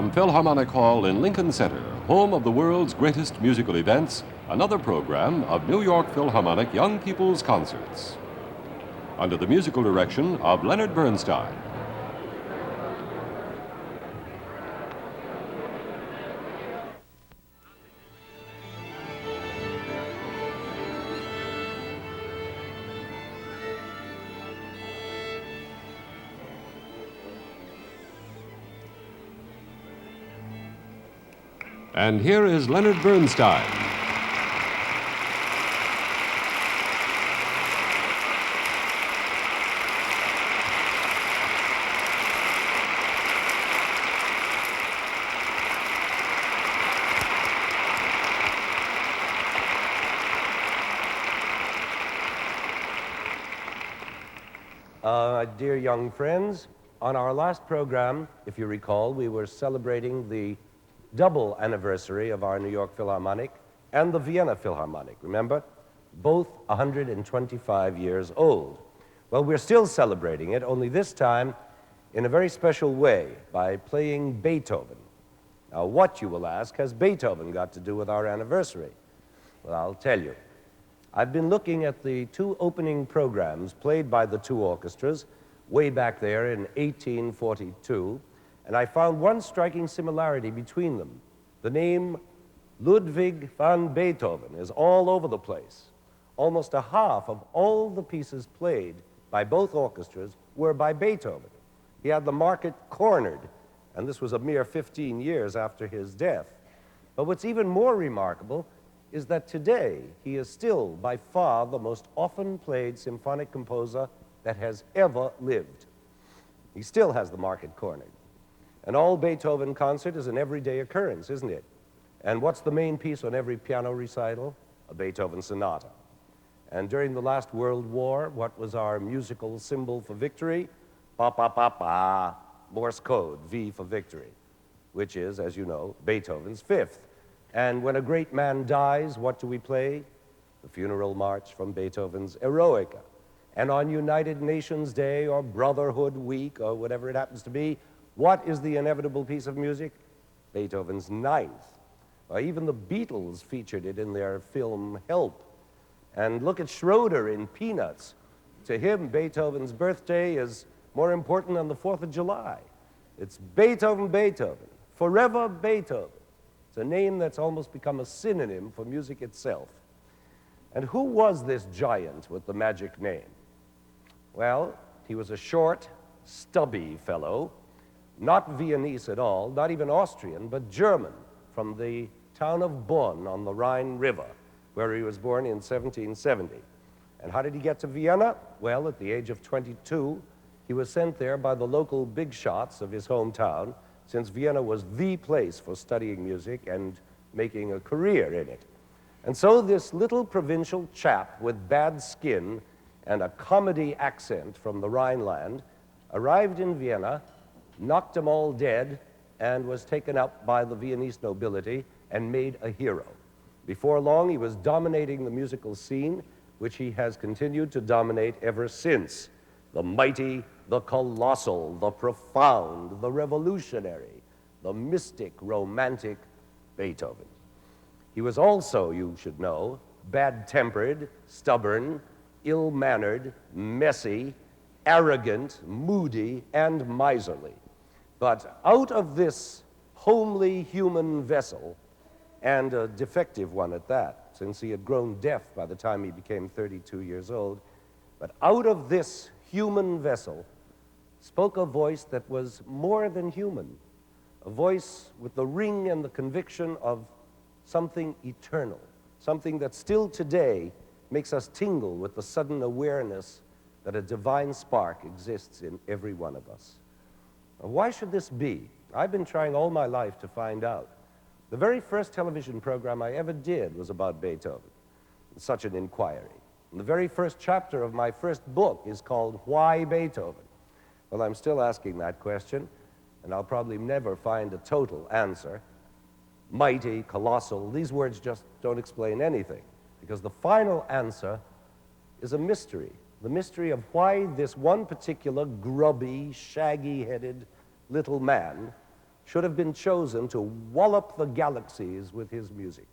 From Philharmonic Hall in Lincoln Center, home of the world's greatest musical events, another program of New York Philharmonic Young People's Concerts. Under the musical direction of Leonard Bernstein. And here is Leonard Bernstein. Dear young friends, on our last program, if you recall, we were celebrating the double anniversary of our New York Philharmonic and the Vienna Philharmonic, remember? Both 125 years old. Well, we're still celebrating it, only this time in a very special way, by playing Beethoven. Now, what, you will ask, has Beethoven got to do with our anniversary? Well, I'll tell you. I've been looking at the two opening programs played by the two orchestras way back there in 1842, and I found one striking similarity between them. The name Ludwig van Beethoven is all over the place. Almost a half of all the pieces played by both orchestras were by Beethoven. He had the market cornered, and this was a mere 15 years after his death. But what's even more remarkable is that today he is still by far the most often played symphonic composer that has ever lived. He still has the market cornered. An all Beethoven concert is an everyday occurrence, isn't it? And what's the main piece on every piano recital? A Beethoven sonata. And during the last World War, what was our musical symbol for victory? Pa, pa, pa, pa, Morse code, V for victory, which is, as you know, Beethoven's Fifth. And when a great man dies, what do we play? The funeral march from Beethoven's Eroica. And on United Nations Day or Brotherhood Week or whatever it happens to be, what is the inevitable piece of music? Beethoven's Ninth. Or even the Beatles featured it in their film Help. And look at Schroeder in Peanuts. To him, Beethoven's birthday is more important than the 4th of July. It's Beethoven, Beethoven, Forever Beethoven. It's a name that's almost become a synonym for music itself. And who was this giant with the magic name? Well, he was a short, stubby fellow, not Viennese at all, not even Austrian, but German, from the town of Bonn on the Rhine River, where he was born in 1770. And how did he get to Vienna? Well, at the age of 22, he was sent there by the local big shots of his hometown, since Vienna was the place for studying music and making a career in it. And so this little provincial chap with bad skin and a comedy accent from the Rhineland arrived in Vienna, knocked them all dead, and was taken up by the Viennese nobility and made a hero. Before long, he was dominating the musical scene, which he has continued to dominate ever since. The mighty, the colossal, the profound, the revolutionary, the mystic, romantic Beethoven. He was also, you should know, bad-tempered, stubborn, ill-mannered, messy, arrogant, moody, and miserly. But out of this homely human vessel, and a defective one at that, since he had grown deaf by the time he became 32 years old, but out of this human vessel spoke a voice that was more than human, a voice with the ring and the conviction of something eternal, something that still today makes us tingle with the sudden awareness that a divine spark exists in every one of us. Now, why should this be? I've been trying all my life to find out. The very first television program I ever did was about Beethoven, such an inquiry. And the very first chapter of my first book is called Why Beethoven? Well, I'm still asking that question, and I'll probably never find a total answer. Mighty, colossal, these words just don't explain anything, because the final answer is a mystery. The mystery of why this one particular grubby, shaggy-headed little man should have been chosen to wallop the galaxies with his music.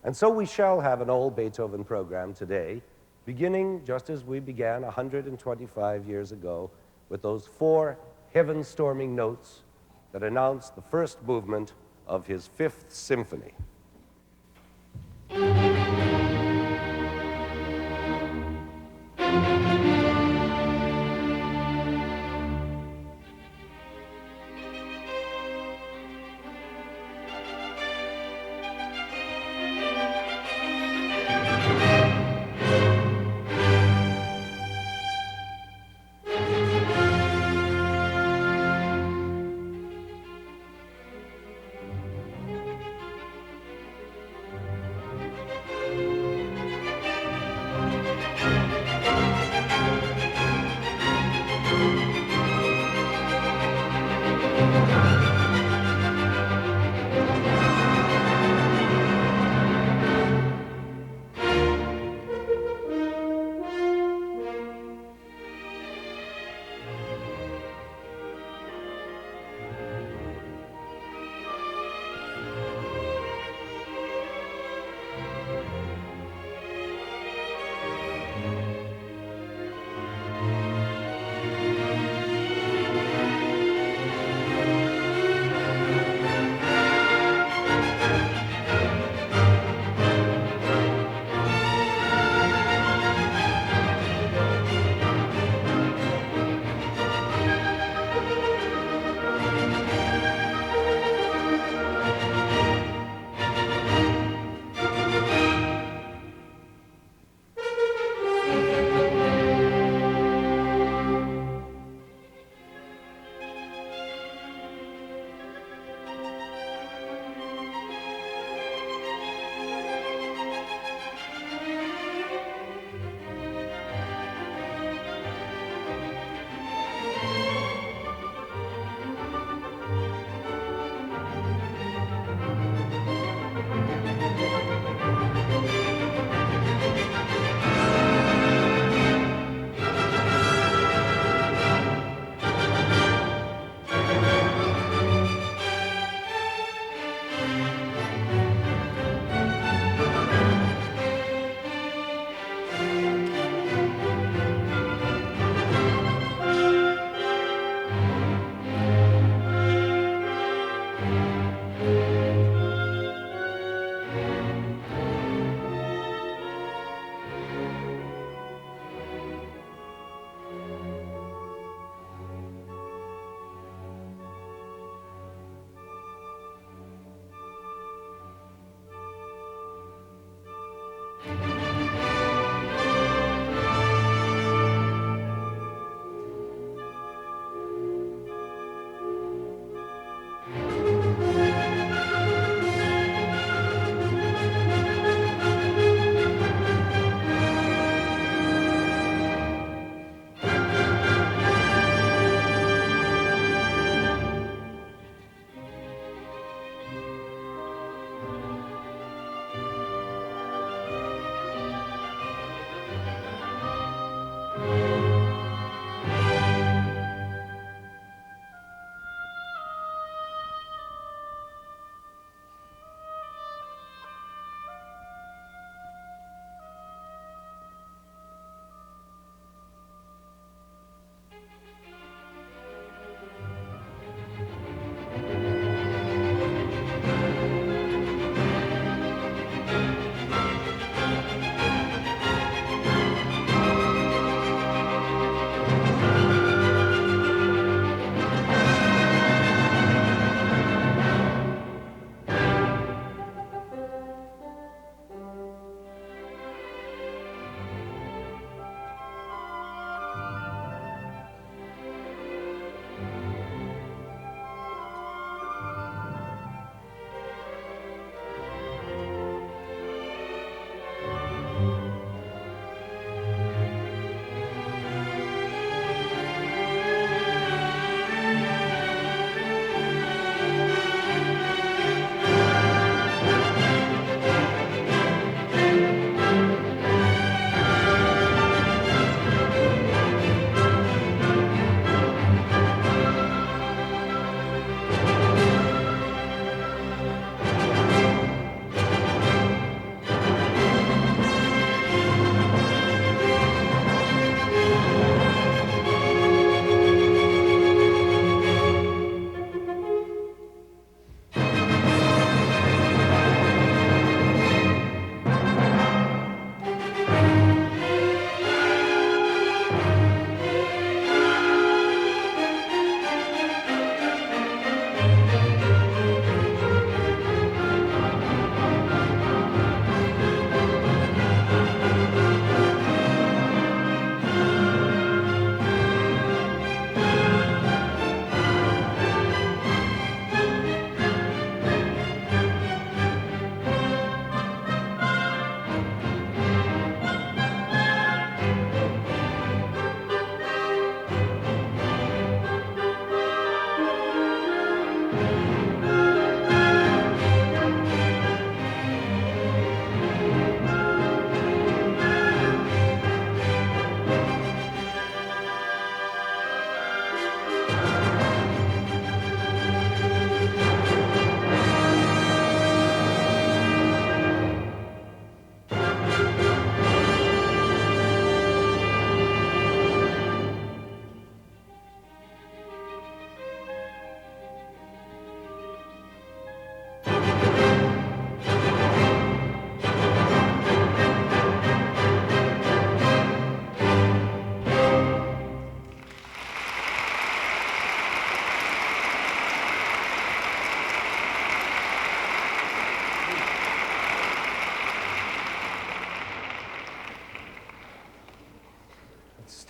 And so we shall have an old Beethoven program today, beginning just as we began 125 years ago with those 4 heaven-storming notes that announced the first movement of his Fifth Symphony.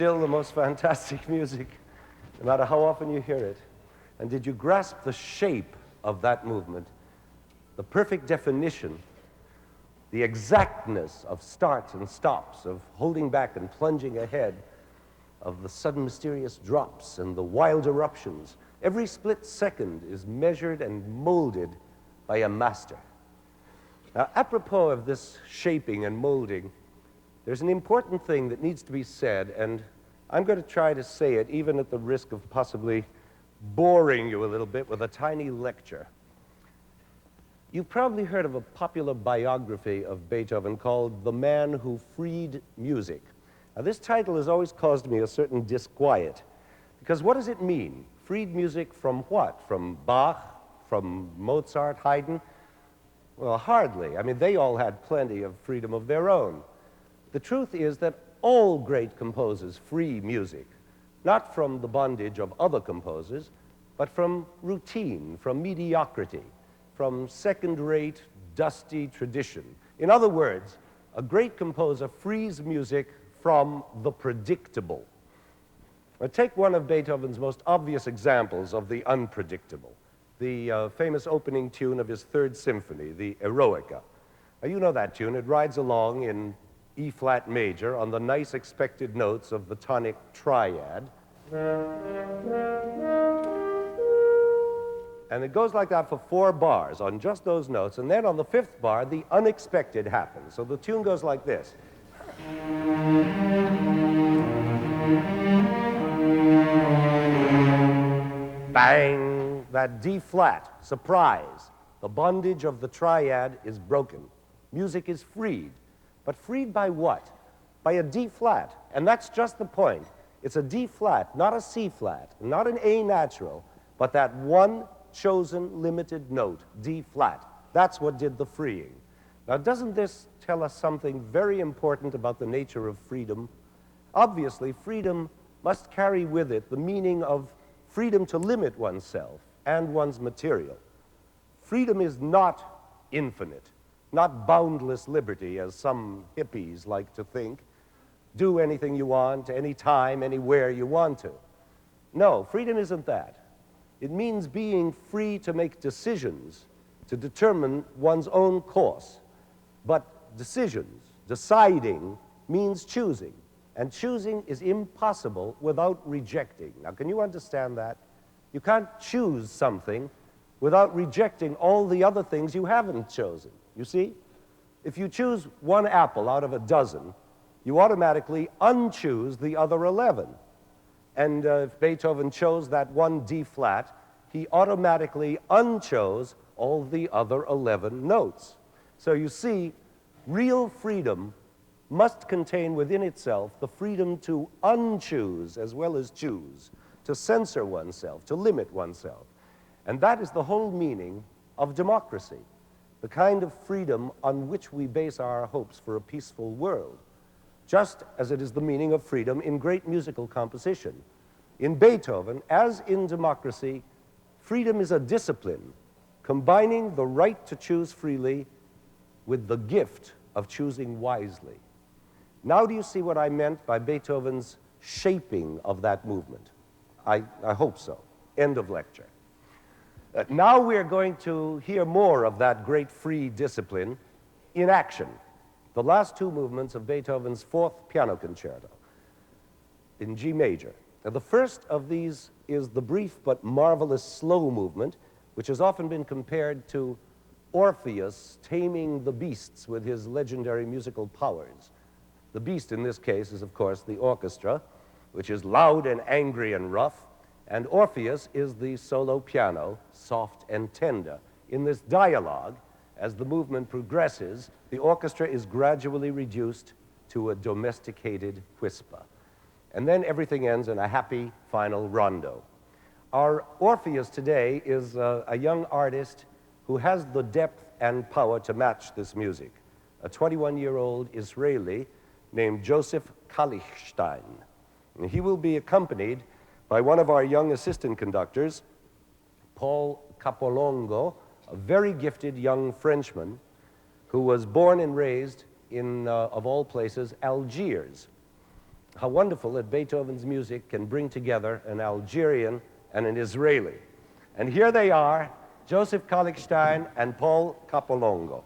still the most fantastic music, no matter how often you hear it. And did you grasp the shape of that movement, the perfect definition, the exactness of starts and stops, of holding back and plunging ahead, of the sudden mysterious drops and the wild eruptions? Every split second is measured and molded by a master. Now, apropos of this shaping and molding, there's an important thing that needs to be said, and I'm going to try to say it even at the risk of possibly boring you a little bit with a tiny lecture. You've probably heard of a popular biography of Beethoven called The Man Who Freed Music. Now, this title has always caused me a certain disquiet, because what does it mean? Freed music from what? From Bach? From Mozart? Haydn? Well, hardly. I mean, they all had plenty of freedom of their own. The truth is that all great composers free music, not from the bondage of other composers, but from routine, from mediocrity, from second-rate, dusty tradition. In other words, a great composer frees music from the predictable. Now, take one of Beethoven's most obvious examples of the unpredictable, the famous opening tune of his Third Symphony, the Eroica. Now, you know that tune. It rides along in E-flat major on the nice expected notes of the tonic triad. And it goes like that for 4 bars on just those notes, and then on the 5th bar, the unexpected happens. So the tune goes like this. Bang! That D-flat, surprise. The bondage of the triad is broken. Music is freed. But freed by what? By a D-flat. And that's just the point. It's a D-flat, not a C-flat, not an A natural, but that one chosen limited note, D-flat. That's what did the freeing. Now, doesn't this tell us something very important about the nature of freedom? Obviously, freedom must carry with it the meaning of freedom to limit oneself and one's material. Freedom is not infinite, not boundless liberty, as some hippies like to think. Do anything you want, any time, anywhere you want to. No, freedom isn't that. It means being free to make decisions, to determine one's own course. But decisions, deciding, means choosing. And choosing is impossible without rejecting. Now, can you understand that? You can't choose something without rejecting all the other things you haven't chosen. You see? If you choose one apple out of a dozen, you automatically unchoose the other 11. And if Beethoven chose that one D-flat, he automatically unchose all the other 11 notes. So you see, real freedom must contain within itself the freedom to unchoose as well as choose, to censor oneself, to limit oneself. And that is the whole meaning of democracy, the kind of freedom on which we base our hopes for a peaceful world, just as it is the meaning of freedom in great musical composition. In Beethoven, as in democracy, freedom is a discipline, combining the right to choose freely with the gift of choosing wisely. Now do you see what I meant by Beethoven's shaping of that movement? I hope so. End of lecture. Now we're going to hear more of that great free discipline in action. The last 2 movements of Beethoven's 4th piano concerto in G major. Now, the first of these is the brief but marvelous slow movement, which has often been compared to Orpheus taming the beasts with his legendary musical powers. The beast in this case is, of course, the orchestra, which is loud and angry and rough, and Orpheus is the solo piano, soft and tender. In this dialogue, as the movement progresses, the orchestra is gradually reduced to a domesticated whisper. And then everything ends in a happy final rondo. Our Orpheus today is a young artist who has the depth and power to match this music, a 21-year-old Israeli named Joseph Kalichstein. And he will be accompanied by one of our young assistant conductors, Paul Capolongo, a very gifted young Frenchman who was born and raised in, of all places, Algiers. how wonderful that Beethoven's music can bring together an Algerian and an Israeli. And here they are, Joseph Kallichstein and Paul Capolongo.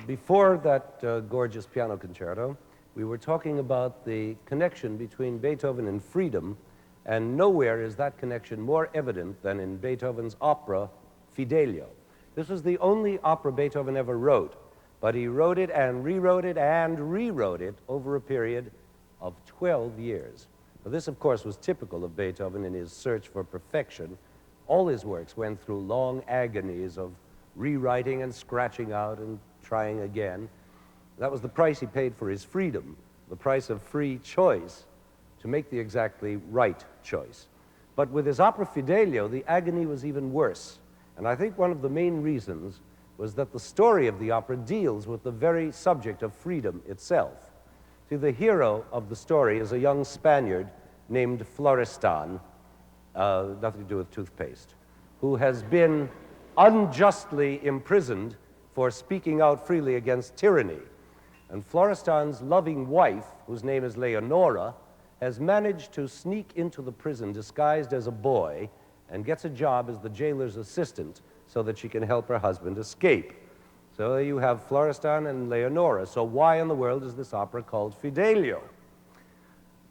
Before that gorgeous piano concerto, we were talking about the connection between Beethoven and freedom, and nowhere is that connection more evident than in Beethoven's opera, Fidelio. This was the only opera Beethoven ever wrote, but he wrote it and rewrote it and rewrote it over a period of 12 years. Now, this, of course, was typical of Beethoven in his search for perfection. All his works went through long agonies of rewriting and scratching out and trying again. That was the price he paid for his freedom, the price of free choice to make the exactly right choice. But with his opera Fidelio, the agony was even worse. And I think one of the main reasons was that the story of the opera deals with the very subject of freedom itself. See, the hero of the story is a young Spaniard named Florestan, nothing to do with toothpaste, who has been unjustly imprisoned for speaking out freely against tyranny. And Florestan's loving wife, whose name is Leonora, has managed to sneak into the prison disguised as a boy and gets a job as the jailer's assistant so that she can help her husband escape. So you have Florestan and Leonora. So why in the world is this opera called Fidelio?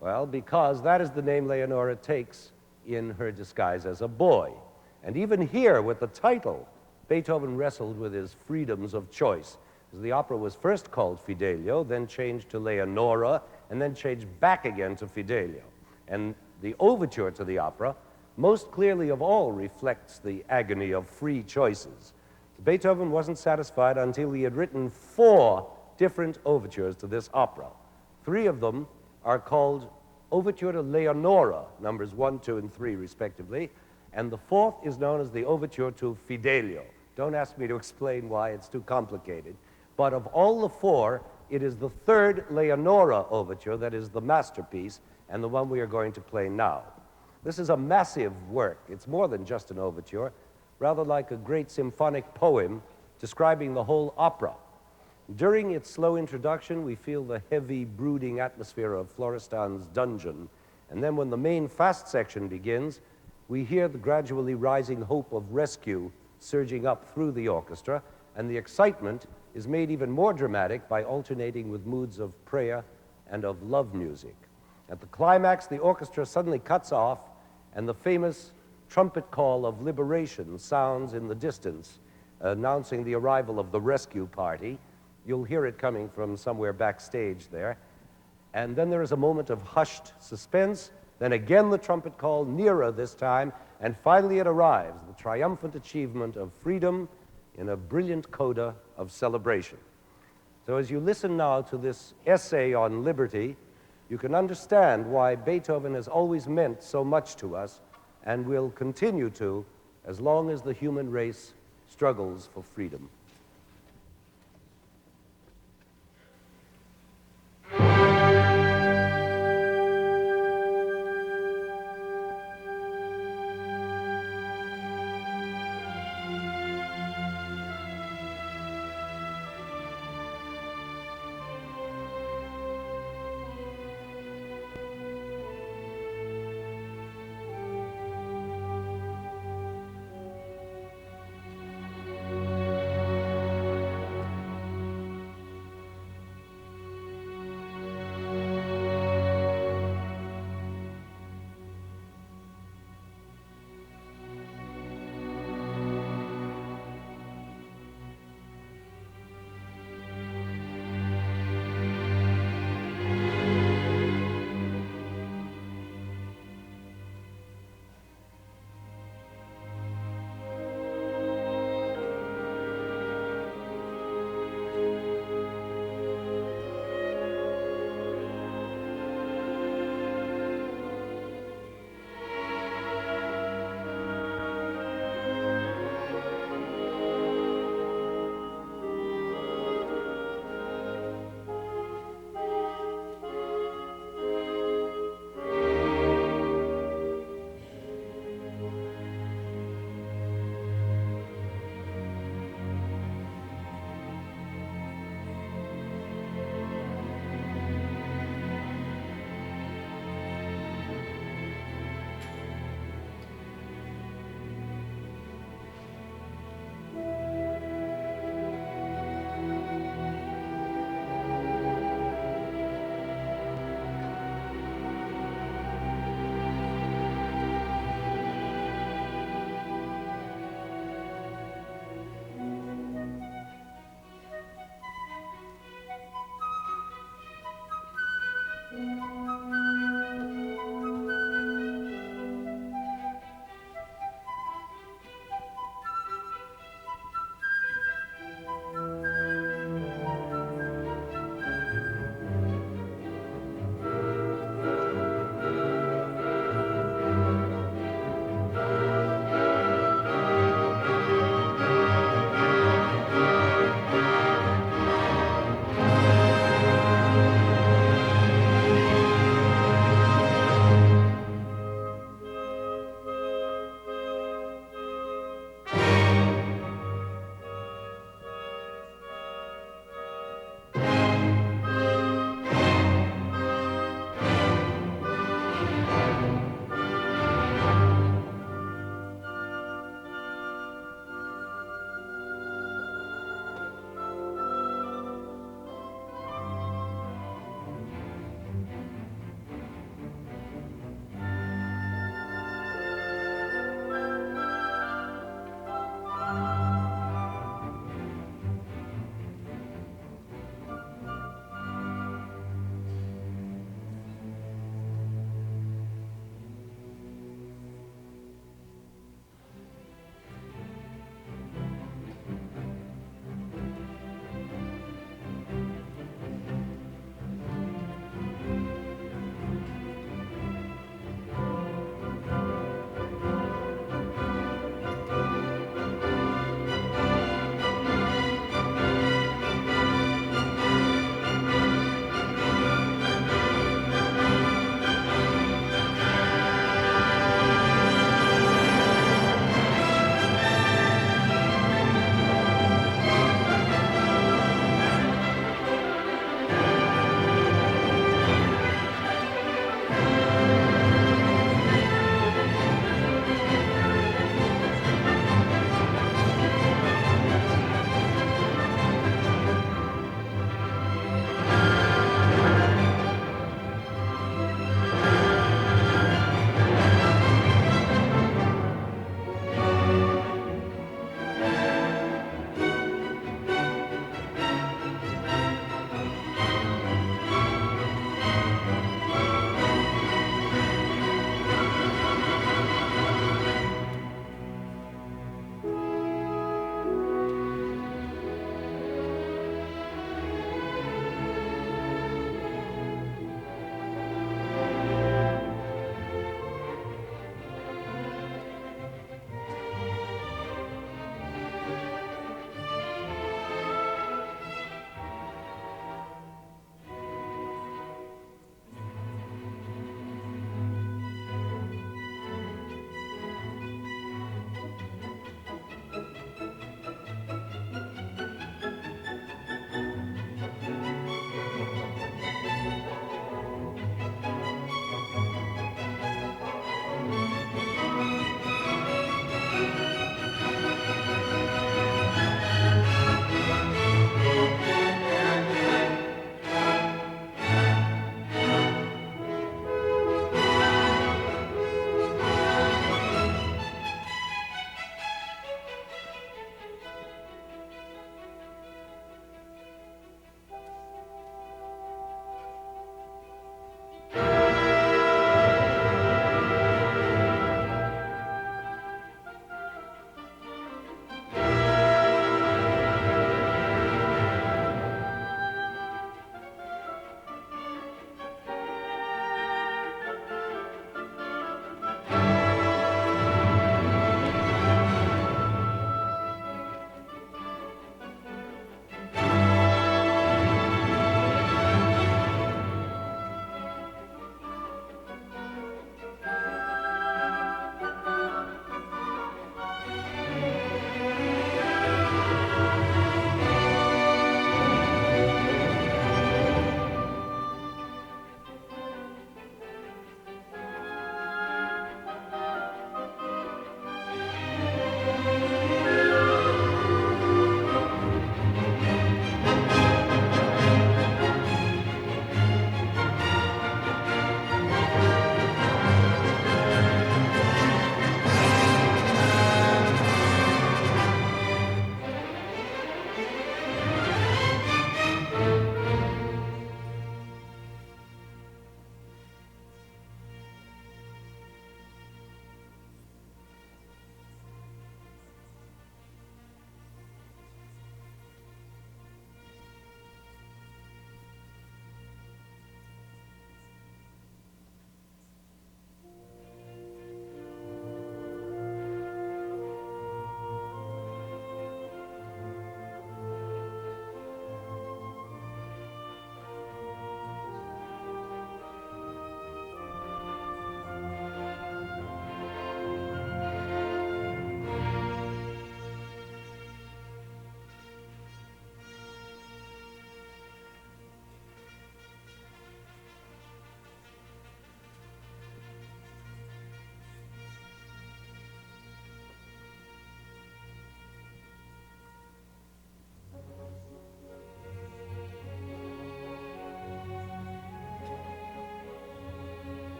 Well, because that is the name Leonora takes in her disguise as a boy. And even here, with the title, Beethoven wrestled with his freedoms of choice. The opera was first called Fidelio, then changed to Leonora, and then changed back again to Fidelio. And the overture to the opera, most clearly of all, reflects the agony of free choices. Beethoven wasn't satisfied until he had written 4 different overtures to this opera. 3 of them are called Overture to Leonora, numbers 1, 2, and 3, respectively, and the 4th is known as the Overture to Fidelio. Don't ask me to explain why, it's too complicated. But of all the 4, it is the 3rd Leonora overture that is the masterpiece and the one we are going to play now. This is a massive work. It's more than just an overture, rather like a great symphonic poem describing the whole opera. During its slow introduction, we feel the heavy, brooding atmosphere of Florestan's dungeon. And then when the main fast section begins, we hear the gradually rising hope of rescue surging up through the orchestra, and the excitement is made even more dramatic by alternating with moods of prayer and of love music. At the climax, the orchestra suddenly cuts off, and the famous trumpet call of liberation sounds in the distance, announcing the arrival of the rescue party. You'll hear it coming from somewhere backstage there. And then there is a moment of hushed suspense. Then again the trumpet call, nearer this time, and finally it arrives, the triumphant achievement of freedom in a brilliant coda of celebration. So as you listen now to this essay on liberty, you can understand why Beethoven has always meant so much to us and will continue to as long as the human race struggles for freedom.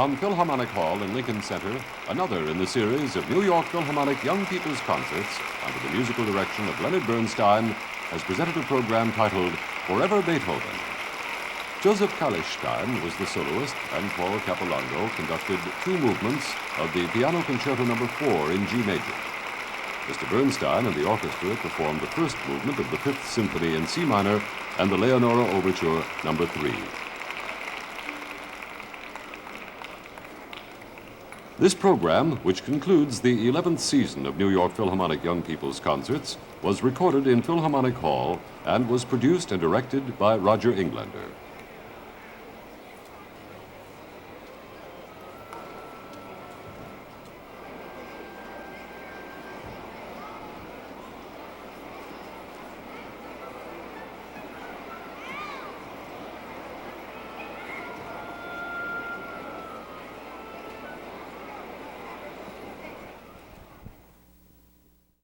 From Philharmonic Hall in Lincoln Center, another in the series of New York Philharmonic Young People's Concerts, under the musical direction of Leonard Bernstein, has presented a program titled Forever Beethoven. Joseph Kallischstein was the soloist, and Paul Capolongo conducted two movements of the Piano Concerto No. 4 in G major. Mr. Bernstein and the orchestra performed the first movement of the Fifth Symphony in C minor and the Leonora Overture No. 3. This program, which concludes the 11th season of New York Philharmonic Young People's Concerts, was recorded in Philharmonic Hall and was produced and directed by Roger Englander.